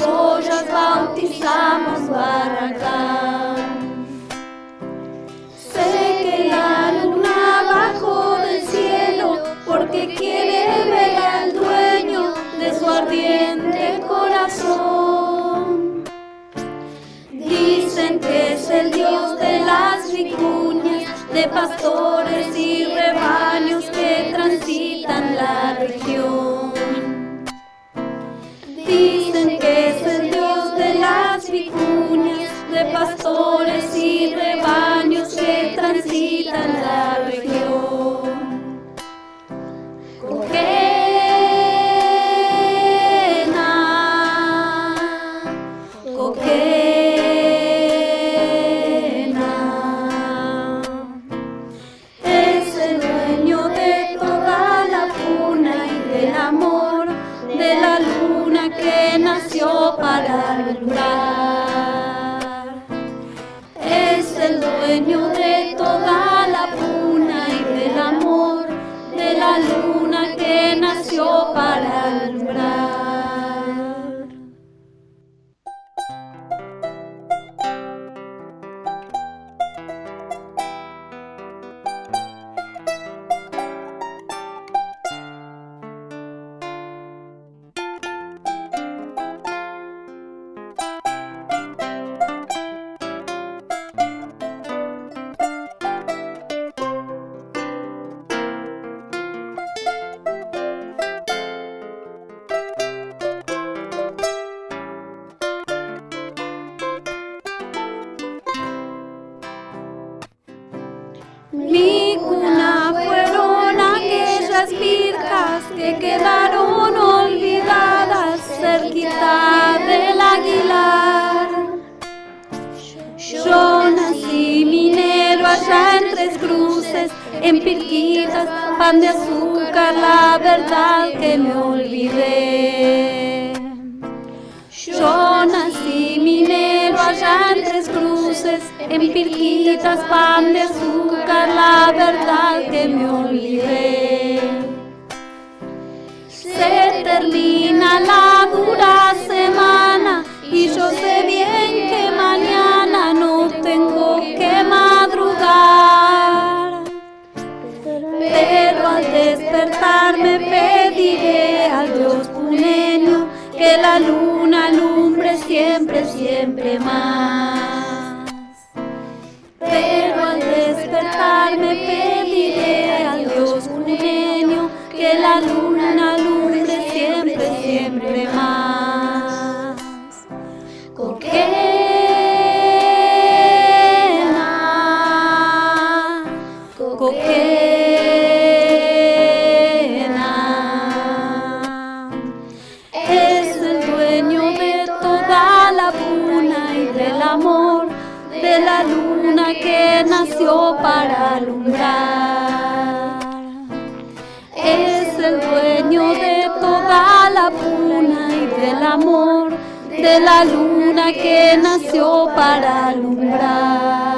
ollas bautizamos Barracán. Sé que la luna bajó del cielo porque quiere ver al dueño de su ardiente corazón. Dicen que es el Dios de las vicuñas, de pastores y rebaños que transitan la región. Dicen que es el Dios de las vicuñas, de pastores y rebaños que transitan la región. Coquena, Coquena, es el dueño de toda la puna y del amor, de la luna que nació para alumbrar. Es el dueño de toda la puna y del amor, de la luna que nació para alumbrar. Mi cuna fueron aquellas pircas que quedaron olvidadas cerquita del Aguilar. Yo nací minero allá en Tres Cruces, en Pirquitas, pan de azúcar, la verdad que me olvidé. Yo nací minero allá en Tres Cruces, en Pirquitas, pan de azúcar, la verdad que me olvidé. Se termina la dura semana y yo sé bien que mañana no tengo que madrugar. Pero al despertar me pediré al Dios puneño que la luna alumbre siempre, siempre más. Pero al despertar me pediré al Dios puneño que la luna alumbre siempre, siempre más. Coquena, Coquena, es el dueño de toda la puna y del amor, de la luna que nació para alumbrar. Es el dueño de toda la puna y del amor, de la luna que nació para alumbrar.